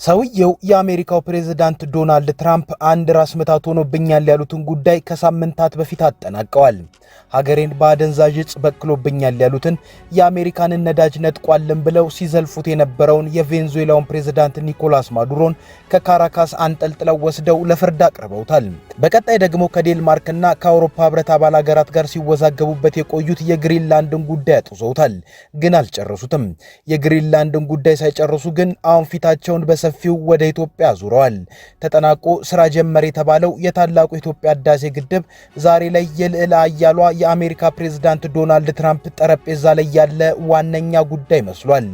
ሰውየው የአሜሪካው ፕሬዝዳንት ዶናልድ ትራምፕ አንድ ራስ ምታት ሆኖብኛል ያሉትን ጉዳይ ከሳምንታት በፊት አጠናቀዋል። ሀገሬን በአደንዛዥ ዕፅ በክሎብኛል ያሉትን የአሜሪካንን ነዳጅ ነጥቋልን ብለው ሲዘልፉት የነበረውን የቬንዙዌላውን ፕሬዝዳንት ኒኮላስ ማዱሮን ከካራካስ አንጠልጥለው ወስደው ለፍርድ አቅርበውታል። በቀጣይ ደግሞ ከዴንማርክና ከአውሮፓ ህብረት አባል ሀገራት ጋር ሲወዛገቡበት የቆዩት የግሪንላንድን ጉዳይ አጥዞታል፣ ግን አልጨረሱትም። የግሪንላንድን ጉዳይ ሳይጨርሱ ግን አሁን ፊታቸውን በሰፊው ወደ ኢትዮጵያ ዙረዋል። ተጠናቆ ስራ ጀመረ የተባለው የታላቁ የኢትዮጵያ ህዳሴ ግድብ ዛሬ ላይ የልዕለ ኃያሏ የአሜሪካ ፕሬዝዳንት ዶናልድ ትራምፕ ጠረጴዛ ላይ ያለ ዋነኛ ጉዳይ መስሏል።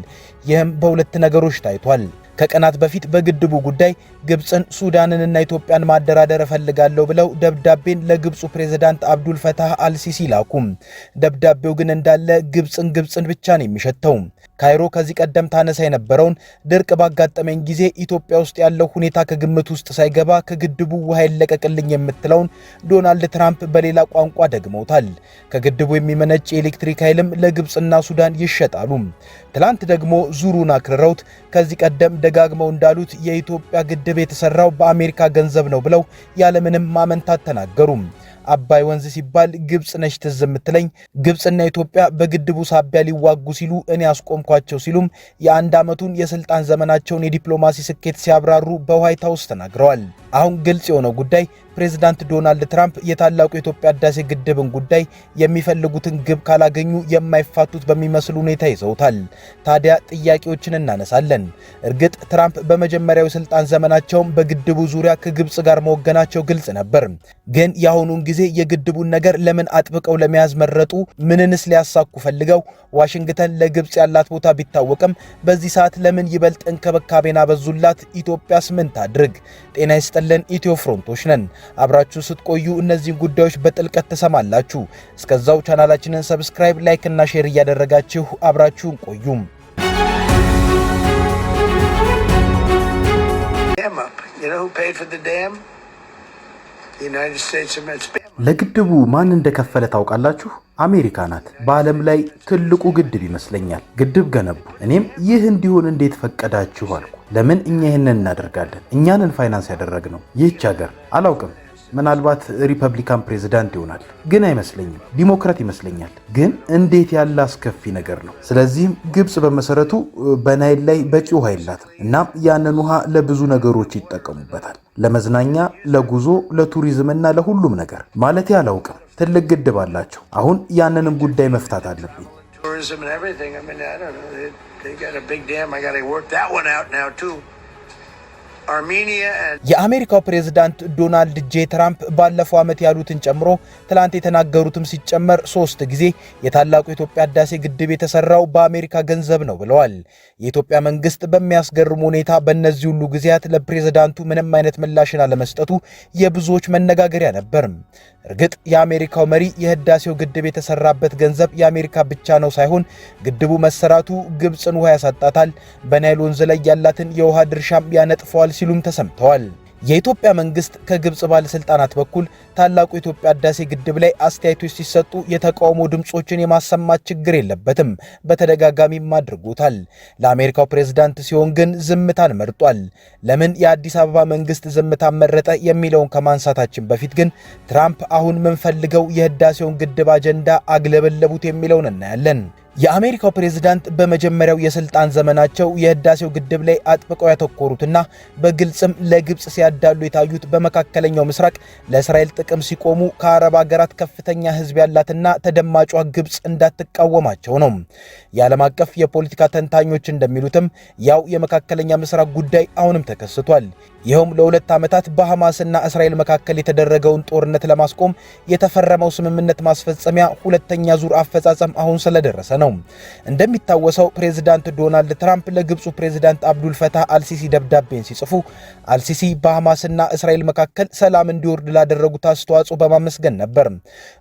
ይህም በሁለት ነገሮች ታይቷል። ከቀናት በፊት በግድቡ ጉዳይ ግብፅን፣ ሱዳንንና ኢትዮጵያን ማደራደር እፈልጋለሁ ብለው ደብዳቤን ለግብፁ ፕሬዝዳንት አብዱል ፈታህ አልሲሲ ላኩም። ደብዳቤው ግን እንዳለ ግብፅን ብቻ ነው የሚሸተው። ካይሮ ከዚህ ቀደም ታነሳ የነበረውን ድርቅ ባጋጠመኝ ጊዜ ኢትዮጵያ ውስጥ ያለው ሁኔታ ከግምት ውስጥ ሳይገባ ከግድቡ ውሃ ይለቀቅልኝ የምትለውን ዶናልድ ትራምፕ በሌላ ቋንቋ ደግመውታል። ከግድቡ የሚመነጭ የኤሌክትሪክ ኃይልም ለግብፅና ሱዳን ይሸጣሉ። ትላንት ደግሞ ዙሩን አክርረውት ከዚህ ቀደም ደጋግመው እንዳሉት የኢትዮጵያ ግድብ የተሰራው በአሜሪካ ገንዘብ ነው ብለው ያለምንም ማመንታት ተናገሩ። አባይ ወንዝ ሲባል ግብፅ ነች ትዝ የምትለኝ፣ ግብፅና ኢትዮጵያ በግድቡ ሳቢያ ሊዋጉ ሲሉ እኔ አስቆምኳቸው ሲሉም የአንድ ዓመቱን የስልጣን ዘመናቸውን የዲፕሎማሲ ስኬት ሲያብራሩ በዋይት ሃውስ ተናግረዋል። አሁን ግልጽ የሆነው ጉዳይ ፕሬዝዳንት ዶናልድ ትራምፕ የታላቁ የኢትዮጵያ ህዳሴ ግድብን ጉዳይ የሚፈልጉትን ግብ ካላገኙ የማይፋቱት በሚመስል ሁኔታ ይዘውታል። ታዲያ ጥያቄዎችን እናነሳለን። እርግጥ ትራምፕ በመጀመሪያው የስልጣን ዘመናቸውም በግድቡ ዙሪያ ከግብፅ ጋር መወገናቸው ግልጽ ነበር። ግን የአሁኑን ጊዜ የግድቡን ነገር ለምን አጥብቀው ለመያዝ መረጡ? ምንንስ ሊያሳኩ ፈልገው? ዋሽንግተን ለግብፅ ያላት ቦታ ቢታወቅም በዚህ ሰዓት ለምን ይበልጥ እንክብካቤን አበዙላት? ኢትዮጵያስ ምን ታድርግ? ጤና ይስጥልን፣ ኢትዮ ፍሮንቶች ነን። አብራችሁ ስትቆዩ እነዚህን ጉዳዮች በጥልቀት ተሰማላችሁ። እስከዛው ቻናላችንን ሰብስክራይብ፣ ላይክ እና ሼር እያደረጋችሁ አብራችሁን ቆዩም። ለግድቡ ማን እንደከፈለ ታውቃላችሁ? አሜሪካ ናት። በዓለም ላይ ትልቁ ግድብ ይመስለኛል። ግድብ ገነቡ። እኔም ይህ እንዲሆን እንዴት ፈቀዳችሁ አልኩ። ለምን እኛ ይህንን እናደርጋለን? እኛንን ፋይናንስ ያደረግነው ይህች ሀገር። አላውቅም፣ ምናልባት ሪፐብሊካን ፕሬዝዳንት ይሆናል፣ ግን አይመስለኝም። ዲሞክራት ይመስለኛል። ግን እንዴት ያለ አስከፊ ነገር ነው። ስለዚህም ግብፅ በመሰረቱ በናይል ላይ በቂ ውሃ የላትም። እናም ያንን ውሃ ለብዙ ነገሮች ይጠቀሙበታል። ለመዝናኛ፣ ለጉዞ፣ ለቱሪዝምና ለሁሉም ነገር። ማለቴ አላውቅም። ትልቅ ግድብ አላቸው። አሁን ያንንም ጉዳይ መፍታት አለብኝ። የአሜሪካው ፕሬዝዳንት ዶናልድ ጄ ትራምፕ ባለፈው ዓመት ያሉትን ጨምሮ ትላንት የተናገሩትም ሲጨመር 3 ጊዜ የታላቁ የኢትዮጵያ ህዳሴ ግድብ የተሰራው በአሜሪካ ገንዘብ ነው ብለዋል። የኢትዮጵያ መንግስት በሚያስገርም ሁኔታ በእነዚህ ሁሉ ጊዜያት ለፕሬዝዳንቱ ምንም አይነት ምላሽን አለመስጠቱ የብዙዎች መነጋገሪያ ነበር። እርግጥ የአሜሪካው መሪ የህዳሴው ግድብ የተሰራበት ገንዘብ የአሜሪካ ብቻ ነው ሳይሆን ግድቡ መሰራቱ ግብፅን ውሃ ያሳጣታል፣ በናይል ወንዝ ላይ ያላትን የውሃ ድርሻም ያነጥፈዋል ሲሉም ተሰምተዋል። የኢትዮጵያ መንግስት ከግብፅ ባለስልጣናት በኩል ታላቁ የኢትዮጵያ ህዳሴ ግድብ ላይ አስተያየቶች ሲሰጡ የተቃውሞ ድምጾችን የማሰማት ችግር የለበትም፣ በተደጋጋሚም አድርጎታል። ለአሜሪካው ፕሬዝዳንት ሲሆን ግን ዝምታን መርጧል። ለምን የአዲስ አበባ መንግስት ዝምታን መረጠ የሚለውን ከማንሳታችን በፊት ግን ትራምፕ አሁን ምንፈልገው የህዳሴውን ግድብ አጀንዳ አግለበለቡት የሚለውን እናያለን። የአሜሪካው ፕሬዝዳንት በመጀመሪያው የስልጣን ዘመናቸው የህዳሴው ግድብ ላይ አጥብቀው ያተኮሩትና በግልጽም ለግብፅ ሲያዳሉ የታዩት በመካከለኛው ምስራቅ ለእስራኤል ጥቅም ሲቆሙ ከአረብ ሀገራት ከፍተኛ ህዝብ ያላትና ተደማጯ ግብፅ እንዳትቃወማቸው ነው። የዓለም አቀፍ የፖለቲካ ተንታኞች እንደሚሉትም ያው የመካከለኛ ምስራቅ ጉዳይ አሁንም ተከስቷል። ይኸውም ለ2 ዓመታት በሐማስና እስራኤል መካከል የተደረገውን ጦርነት ለማስቆም የተፈረመው ስምምነት ማስፈጸሚያ ሁለተኛ ዙር አፈጻጸም አሁን ስለደረሰ ነው። እንደሚታወሰው ፕሬዝዳንት ዶናልድ ትራምፕ ለግብፁ ፕሬዝዳንት አብዱል ፈታህ አልሲሲ ደብዳቤን ሲጽፉ አልሲሲ በሐማስና እስራኤል መካከል ሰላም እንዲወርድ ላደረጉት አስተዋጽኦ በማመስገን ነበር።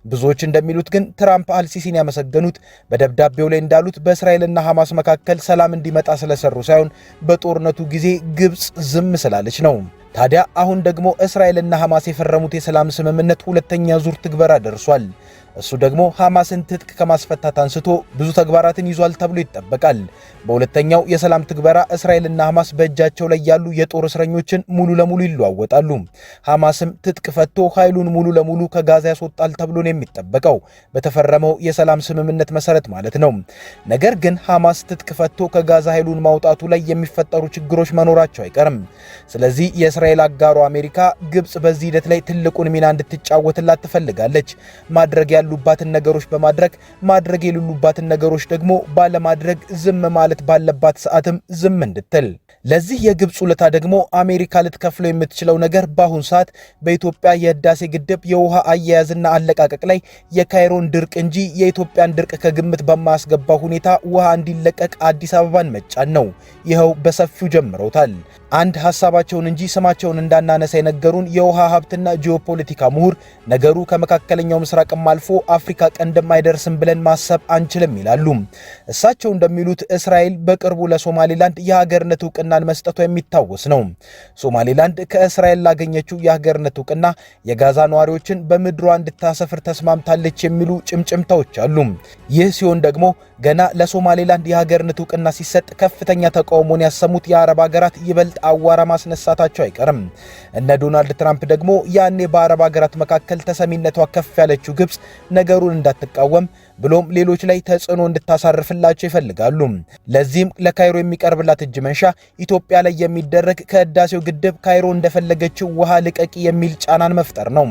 ብዙዎች እንደሚሉት ግን ትራምፕ አልሲሲን ያመሰገኑት በደብዳቤው ላይ እንዳሉት በእስራኤልና ሐማስ መካከል ሰላም እንዲመጣ ስለሰሩ ሳይሆን በጦርነቱ ጊዜ ግብፅ ዝም ስላለች ነው። ታዲያ አሁን ደግሞ እስራኤልና ሐማስ የፈረሙት የሰላም ስምምነት ሁለተኛ ዙር ትግበራ ደርሷል። እሱ ደግሞ ሐማስን ትጥቅ ከማስፈታት አንስቶ ብዙ ተግባራትን ይዟል ተብሎ ይጠበቃል። በሁለተኛው የሰላም ትግበራ እስራኤልና ሐማስ በእጃቸው ላይ ያሉ የጦር እስረኞችን ሙሉ ለሙሉ ይለዋወጣሉ። ሐማስም ትጥቅ ፈቶ ኃይሉን ሙሉ ለሙሉ ከጋዛ ያስወጣል ተብሎ ነው የሚጠበቀው በተፈረመው የሰላም ስምምነት መሰረት ማለት ነው። ነገር ግን ሐማስ ትጥቅ ፈቶ ከጋዛ ኃይሉን ማውጣቱ ላይ የሚፈጠሩ ችግሮች መኖራቸው አይቀርም። ስለዚህ የእስራኤል አጋሩ አሜሪካ ግብጽ በዚህ ሂደት ላይ ትልቁን ሚና እንድትጫወትላት ትፈልጋለች። ማድረግ ያሉባትን ነገሮች በማድረግ ማድረግ የሌሉባትን ነገሮች ደግሞ ባለማድረግ ዝም ማለት ባለባት ሰዓትም ዝም እንድትል። ለዚህ የግብጽ ውለታ ደግሞ አሜሪካ ልትከፍለው የምትችለው ነገር በአሁን ሰዓት በኢትዮጵያ የህዳሴ ግድብ የውሃ አያያዝና አለቃቀቅ ላይ የካይሮን ድርቅ እንጂ የኢትዮጵያን ድርቅ ከግምት በማያስገባ ሁኔታ ውሃ እንዲለቀቅ አዲስ አበባን መጫን ነው። ይኸው በሰፊው ጀምረውታል። አንድ ሐሳባቸውን እንጂ ስማቸውን እንዳናነሳ የነገሩን የውሃ ሀብትና ጂኦፖለቲካ ምሁር ነገሩ ከመካከለኛው ምስራቅም አልፎ አፍሪካ ቀንድም አይደርስም ብለን ማሰብ አንችልም ይላሉ። እሳቸው እንደሚሉት እስራኤል በቅርቡ ለሶማሌላንድ የሀገርነት ዕውቅናን መስጠቷ የሚታወስ ነው። ሶማሌላንድ ከእስራኤል ላገኘችው የሀገርነት ዕውቅና የጋዛ ነዋሪዎችን በምድሯ እንድታሰፍር ተስማምታለች የሚሉ ጭምጭምታዎች አሉ። ይህ ሲሆን ደግሞ ገና ለሶማሌላንድ የሀገርነት ዕውቅና ሲሰጥ ከፍተኛ ተቃውሞን ያሰሙት የአረብ ሀገራት ይበልጥ አዋራ ማስነሳታቸው አይቀርም። እነ ዶናልድ ትራምፕ ደግሞ ያኔ በአረብ ሀገራት መካከል ተሰሚነቷ ከፍ ያለችው ግብጽ ነገሩን እንዳትቃወም ብሎም ሌሎች ላይ ተጽዕኖ እንድታሳርፍላቸው ይፈልጋሉ። ለዚህም ለካይሮ የሚቀርብላት እጅ መንሻ ኢትዮጵያ ላይ የሚደረግ ከህዳሴው ግድብ ካይሮ እንደፈለገችው ውሃ ልቀቂ የሚል ጫናን መፍጠር ነው።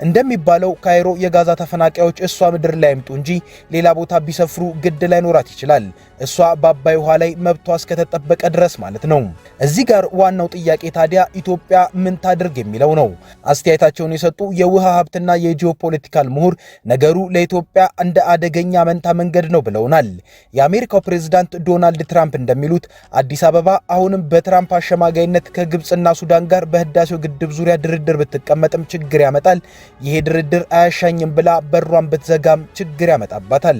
እንደሚባለው ካይሮ የጋዛ ተፈናቃዮች እሷ ምድር ላይ አይምጡ እንጂ ሌላ ቦታ ቢሰፍሩ ግድ ላይኖራት ይችላል። እሷ በአባይ ውሃ ላይ መብቷ እስከተጠበቀ ድረስ ማለት ነው። እዚህ ጋር ዋናው ጥያቄ ታዲያ ኢትዮጵያ ምን ታድርግ የሚለው ነው። አስተያየታቸውን የሰጡ የውሃ ሀብትና የጂኦፖለቲካል ምሁር ነገሩ ለኢትዮጵያ እንደ አደገኛ መንታ መንገድ ነው ብለውናል። የአሜሪካው ፕሬዝዳንት ዶናልድ ትራምፕ እንደሚሉት አዲስ አበባ አሁንም በትራምፕ አሸማጋይነት ከግብጽና ሱዳን ጋር በህዳሴው ግድብ ዙሪያ ድርድር ብትቀመጥም ችግር ያመጣል። ይሄ ድርድር አያሻኝም ብላ በሯን ብትዘጋም ችግር ያመጣባታል።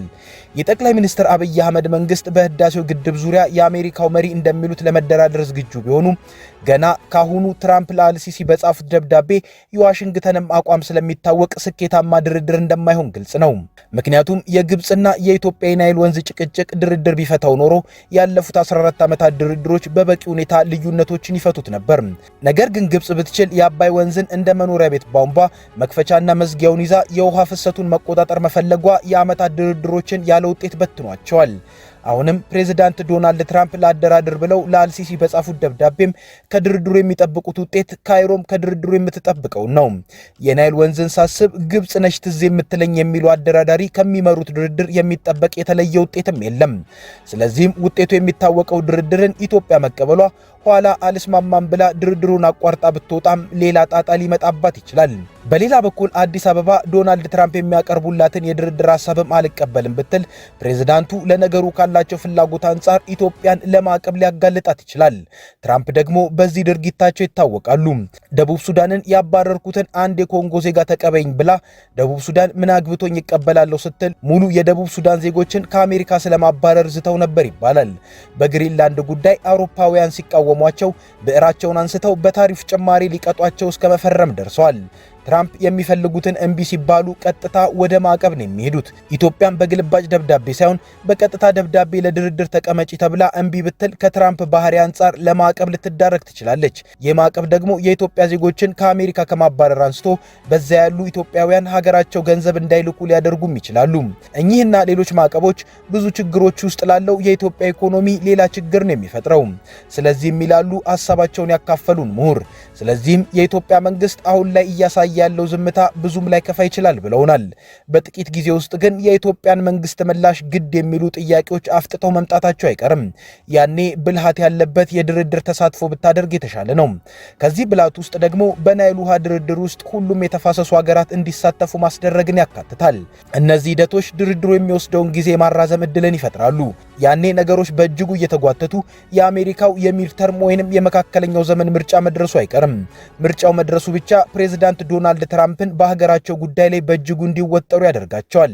የጠቅላይ ሚኒስትር አብይ አህመድ መንግስት በህዳሴው ግድብ ዙሪያ የአሜሪካው መሪ እንደሚሉት ለመደራደር ዝግጁ ቢሆኑ ገና ካሁኑ ትራምፕ ለአልሲሲ በጻፉት ደብዳቤ የዋሽንግተንም አቋም ስለሚታወቅ ስኬታማ ድርድር እንደማይሆን ግልጽ ነው። ምክንያቱም የግብጽና የኢትዮጵያ የናይል ወንዝ ጭቅጭቅ ድርድር ቢፈታው ኖሮ ያለፉት 14 ዓመታት ድርድሮች በበቂ ሁኔታ ልዩነቶችን ይፈቱት ነበር። ነገር ግን ግብጽ ብትችል የአባይ ወንዝን እንደ መኖሪያ ቤት ቧንቧ መክፈቻና መዝጊያውን ይዛ የውሃ ፍሰቱን መቆጣጠር መፈለጓ የዓመታት ድርድሮችን ያለ ውጤት በትኗቸዋል። አሁንም ፕሬዝዳንት ዶናልድ ትራምፕ ላደራድር ብለው ለአልሲሲ በጻፉት ደብዳቤም ከድርድሩ የሚጠብቁት ውጤት ካይሮም ከድርድሩ የምትጠብቀው ነው። የናይል ወንዝን ሳስብ ግብጽ ነች ትዝ የምትለኝ የሚሉ አደራዳሪ ከሚመሩት ድርድር የሚጠበቅ የተለየ ውጤትም የለም። ስለዚህም ውጤቱ የሚታወቀው ድርድርን ኢትዮጵያ መቀበሏ ኋላ አልስማማም ብላ ድርድሩን አቋርጣ ብትወጣም ሌላ ጣጣ ሊመጣባት ይችላል። በሌላ በኩል አዲስ አበባ ዶናልድ ትራምፕ የሚያቀርቡላትን የድርድር ሐሳብም አልቀበልም ብትል ፕሬዝዳንቱ ለነገሩ ካላቸው ፍላጎት አንጻር ኢትዮጵያን ለማዕቀብ ሊያጋልጣት ይችላል። ትራምፕ ደግሞ በዚህ ድርጊታቸው ይታወቃሉ። ደቡብ ሱዳንን ያባረርኩትን አንድ የኮንጎ ዜጋ ተቀበይኝ ብላ ደቡብ ሱዳን ምን አግብቶኝ ይቀበላለሁ ስትል ሙሉ የደቡብ ሱዳን ዜጎችን ከአሜሪካ ስለማባረር ዝተው ነበር ይባላል። በግሪንላንድ ጉዳይ አውሮፓውያን ሲቃወሟቸው ብዕራቸውን አንስተው በታሪፍ ጭማሪ ሊቀጧቸው እስከ መፈረም ደርሰዋል። ትራምፕ የሚፈልጉትን እምቢ ሲባሉ ቀጥታ ወደ ማዕቀብ ነው የሚሄዱት። ኢትዮጵያን በግልባጭ ደብዳቤ ሳይሆን በቀጥታ ደብዳቤ ለድርድር ተቀመጪ ተብላ እምቢ ብትል ከትራምፕ ባህሪ አንጻር ለማዕቀብ ልትዳረግ ትችላለች። ይህ ማዕቀብ ደግሞ የኢትዮጵያ ዜጎችን ከአሜሪካ ከማባረር አንስቶ በዛ ያሉ ኢትዮጵያውያን ሀገራቸው ገንዘብ እንዳይልኩ ሊያደርጉም ይችላሉ። እኚህና ሌሎች ማዕቀቦች ብዙ ችግሮች ውስጥ ላለው የኢትዮጵያ ኢኮኖሚ ሌላ ችግር ነው የሚፈጥረው። ስለዚህም ይላሉ ሐሳባቸውን ያካፈሉን ምሁር፣ ስለዚህም የኢትዮጵያ መንግስት አሁን ላይ እያሳየ ያለው ዝምታ ብዙም ላይ ከፋ ይችላል ብለውናል። በጥቂት ጊዜ ውስጥ ግን የኢትዮጵያን መንግስት ምላሽ ግድ የሚሉ ጥያቄዎች አፍጥጠው መምጣታቸው አይቀርም። ያኔ ብልሃት ያለበት የድርድር ተሳትፎ ብታደርግ የተሻለ ነው። ከዚህ ብልሃት ውስጥ ደግሞ በናይል ውሃ ድርድር ውስጥ ሁሉም የተፋሰሱ ሀገራት እንዲሳተፉ ማስደረግን ያካትታል። እነዚህ ሂደቶች ድርድሩ የሚወስደውን ጊዜ ማራዘም እድልን ይፈጥራሉ። ያኔ ነገሮች በእጅጉ እየተጓተቱ የአሜሪካው የሚድተርም ወይንም የመካከለኛው ዘመን ምርጫ መድረሱ አይቀርም። ምርጫው መድረሱ ብቻ ፕሬዝዳንት ዶናልድ ትራምፕን በሀገራቸው ጉዳይ ላይ በእጅጉ እንዲወጠሩ ያደርጋቸዋል።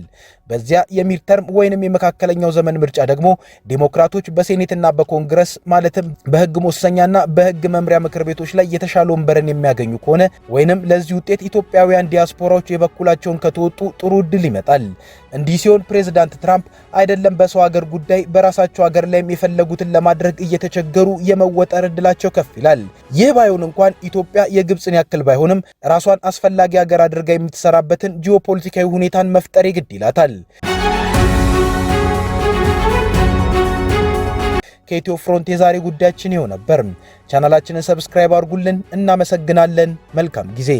በዚያ የሚድተርም ወይንም የመካከለኛው ዘመን ምርጫ ደግሞ ዲሞክራቶች በሴኔትና በኮንግረስ ማለትም በህግ መወሰኛና በህግ መምሪያ ምክር ቤቶች ላይ የተሻለ ወንበርን የሚያገኙ ከሆነ ወይንም ለዚህ ውጤት ኢትዮጵያውያን ዲያስፖራዎች የበኩላቸውን ከተወጡ ጥሩ ዕድል ይመጣል። እንዲህ ሲሆን ፕሬዝዳንት ትራምፕ አይደለም በሰው ሀገር ጉዳይ በራሳቸው ሀገር ላይም የፈለጉትን ለማድረግ እየተቸገሩ የመወጠር ዕድላቸው ከፍ ይላል። ይህ ባይሆን እንኳን ኢትዮጵያ የግብፅን ያክል ባይሆንም ራሷን አስፈላጊ ሀገር አድርጋ የምትሰራበትን ጂኦፖለቲካዊ ሁኔታን መፍጠር ግድ ይላታል። ከኢትዮ ፍሮንት የዛሬ ጉዳያችን ይኸው ነበር። ቻናላችንን ሰብስክራይብ አድርጉልን። እናመሰግናለን። መልካም ጊዜ